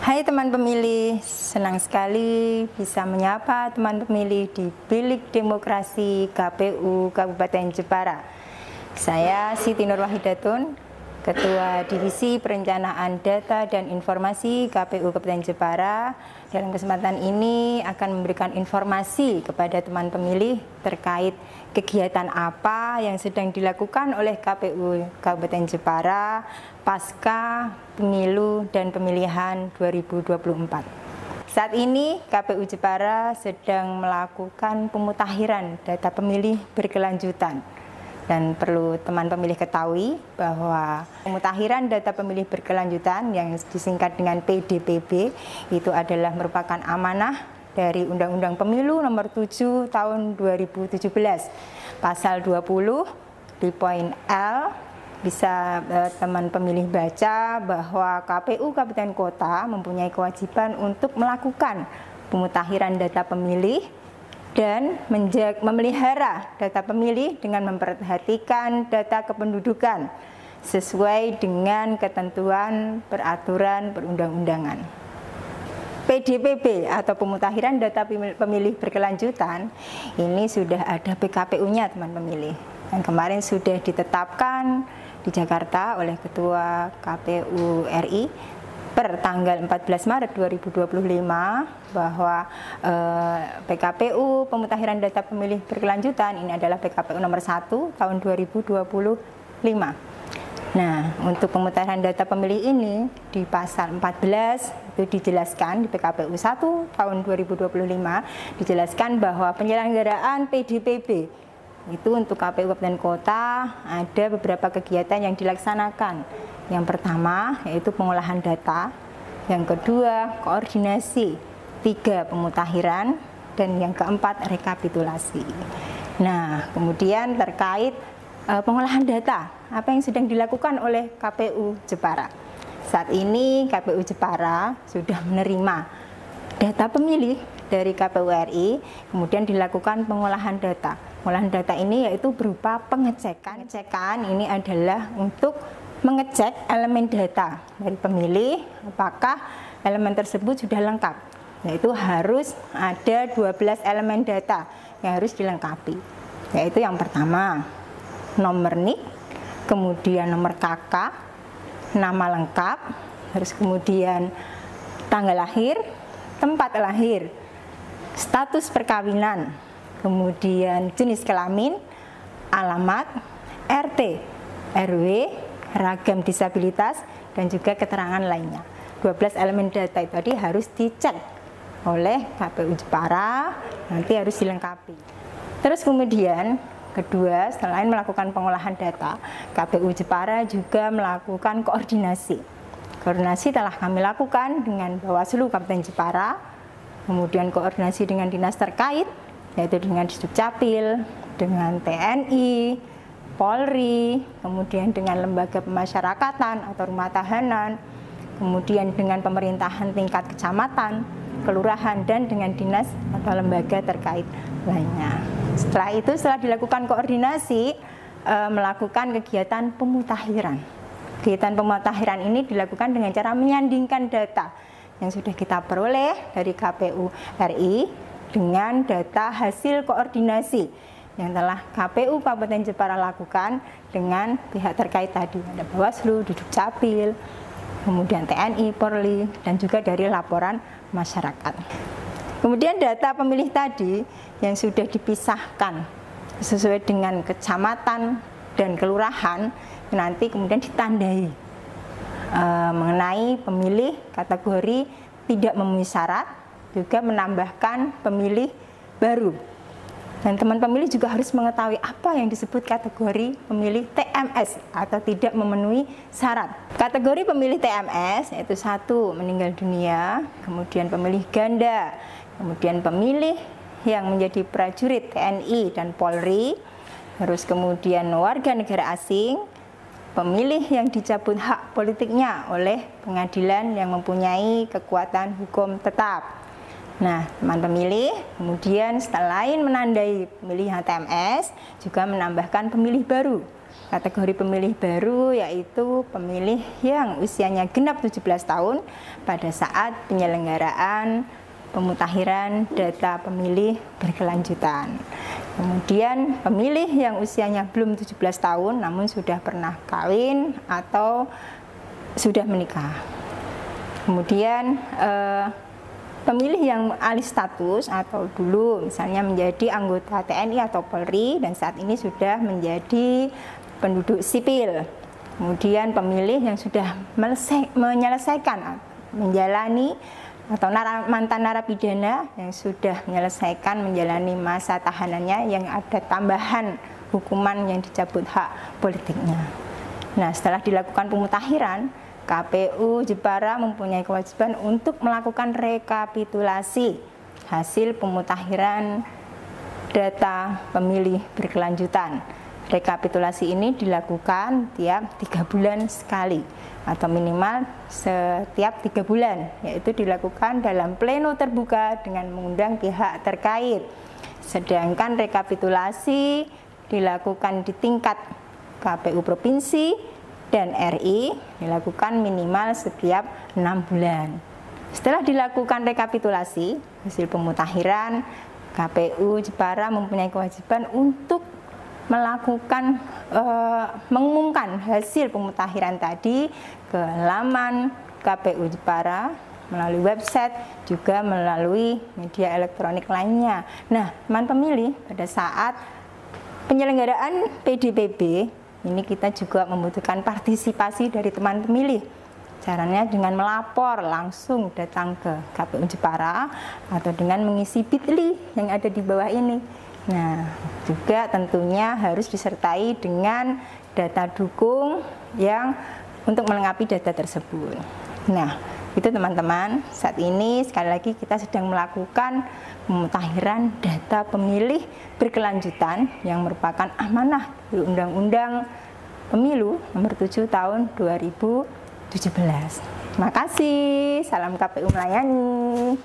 Hai teman pemilih, senang sekali bisa menyapa teman pemilih di Bilik Demokrasi KPU Kabupaten Jepara. Saya Siti Nurwahidatun, Ketua Divisi Perencanaan Data dan Informasi KPU Kabupaten Jepara. Dalam kesempatan ini akan memberikan informasi kepada teman pemilih terkait kegiatan apa yang sedang dilakukan oleh KPU Kabupaten Jepara pasca pemilu dan pemilihan 2024. Saat ini KPU Jepara sedang melakukan pemutakhiran data pemilih berkelanjutan. Dan perlu teman pemilih ketahui bahwa pemutakhiran data pemilih berkelanjutan yang disingkat dengan PDPB itu adalah merupakan amanah dari Undang-Undang Pemilu Nomor 7 Tahun 2017. Pasal 20 di poin L bisa teman pemilih baca bahwa KPU Kabupaten Kota mempunyai kewajiban untuk melakukan pemutakhiran data pemilih dan memelihara data pemilih dengan memperhatikan data kependudukan sesuai dengan ketentuan peraturan perundang-undangan. PDPB atau pemutakhiran data pemilih berkelanjutan ini sudah ada PKPU-nya teman pemilih. Yang kemarin sudah ditetapkan di Jakarta oleh Ketua KPU RI per tanggal 14 Maret 2025 bahwa PKPU pemutakhiran data pemilih berkelanjutan ini adalah PKPU nomor 1 tahun 2025. Nah, untuk pemutakhiran data pemilih ini di pasal 14 itu dijelaskan di PKPU 1 tahun 2025 dijelaskan bahwa penyelenggaraan PDPB itu untuk KPU Kabupaten Kota ada beberapa kegiatan yang dilaksanakan. Yang pertama yaitu pengolahan data, yang kedua koordinasi 3 pemutakhiran, dan yang keempat rekapitulasi. Nah, kemudian terkait pengolahan data, apa yang sedang dilakukan oleh KPU Jepara? Saat ini KPU Jepara sudah menerima data pemilih dari KPU RI, kemudian dilakukan pengolahan data. Pengolahan data ini yaitu berupa pengecekan. Pengecekan ini adalah untuk mengecek elemen data dari pemilih apakah elemen tersebut sudah lengkap, yaitu harus ada 12 elemen data yang harus dilengkapi, yaitu yang pertama nomor NIK, kemudian nomor KK, nama lengkap, terus kemudian tanggal lahir, tempat lahir, status perkawinan, kemudian jenis kelamin, alamat, RT, RW, ragam disabilitas, dan juga keterangan lainnya. 12 elemen data itu tadi harus dicek oleh KPU Jepara, nanti harus dilengkapi. Terus kemudian kedua, selain melakukan pengolahan data, KPU Jepara juga melakukan koordinasi. Koordinasi telah kami lakukan dengan Bawaslu Kabupaten Jepara, kemudian koordinasi dengan dinas terkait, yaitu dengan Disdukcapil, dengan TNI, Polri, kemudian dengan lembaga pemasyarakatan atau rumah tahanan, kemudian dengan pemerintahan tingkat kecamatan, kelurahan, dan dengan dinas atau lembaga terkait lainnya. Setelah itu, setelah dilakukan koordinasi, melakukan kegiatan pemutakhiran. Kegiatan pemutakhiran ini dilakukan dengan cara menyandingkan data yang sudah kita peroleh dari KPU RI dengan data hasil koordinasi yang telah KPU Kabupaten Jepara lakukan dengan pihak terkait tadi, ada Bawaslu, Disdukcapil, kemudian TNI, Polri, dan juga dari laporan masyarakat. Kemudian data pemilih tadi yang sudah dipisahkan sesuai dengan kecamatan dan kelurahan nanti kemudian ditandai mengenai pemilih kategori tidak memenuhi syarat, juga menambahkan pemilih baru. Dan teman pemilih juga harus mengetahui apa yang disebut kategori pemilih TMS atau tidak memenuhi syarat. Kategori pemilih TMS yaitu 1 meninggal dunia, kemudian pemilih ganda, kemudian pemilih yang menjadi prajurit TNI dan Polri, terus kemudian warga negara asing, pemilih yang dicabut hak politiknya oleh pengadilan yang mempunyai kekuatan hukum tetap. Nah, teman pemilih kemudian selain menandai pemilihan TMS juga menambahkan pemilih baru. Kategori pemilih baru yaitu pemilih yang usianya genap 17 tahun pada saat penyelenggaraan pemutakhiran data pemilih berkelanjutan. Kemudian pemilih yang usianya belum 17 tahun namun sudah pernah kawin atau sudah menikah. Kemudian pemilih yang alih status atau dulu misalnya menjadi anggota TNI atau Polri dan saat ini sudah menjadi penduduk sipil. Kemudian pemilih yang sudah menyelesaikan, menjalani atau mantan narapidana yang sudah menyelesaikan menjalani masa tahanannya yang ada tambahan hukuman yang dicabut hak politiknya. Nah, setelah dilakukan pemutakhiran, KPU Jepara mempunyai kewajiban untuk melakukan rekapitulasi hasil pemutakhiran data pemilih berkelanjutan. Rekapitulasi ini dilakukan tiap 3 bulan sekali atau minimal setiap 3 bulan, yaitu dilakukan dalam pleno terbuka dengan mengundang pihak terkait. Sedangkan rekapitulasi dilakukan di tingkat KPU Provinsi dan RI dilakukan minimal setiap 6 bulan. Setelah dilakukan rekapitulasi hasil pemutakhiran, KPU Jepara mempunyai kewajiban untuk melakukan mengumumkan hasil pemutakhiran tadi ke laman KPU Jepara melalui website juga melalui media elektronik lainnya. Nah, teman pemilih pada saat penyelenggaraan PDPB ini kita juga membutuhkan partisipasi dari teman pemilih. Caranya dengan melapor langsung datang ke KPU Jepara atau dengan mengisi bit.ly yang ada di bawah ini. Nah, juga tentunya harus disertai dengan data dukung yang untuk melengkapi data tersebut. Nah, itu teman-teman, saat ini sekali lagi kita sedang melakukan pemutakhiran data pemilih berkelanjutan yang merupakan amanah dari Undang-Undang Pemilu Nomor 7 Tahun 2017. Terima kasih, salam KPU melayani.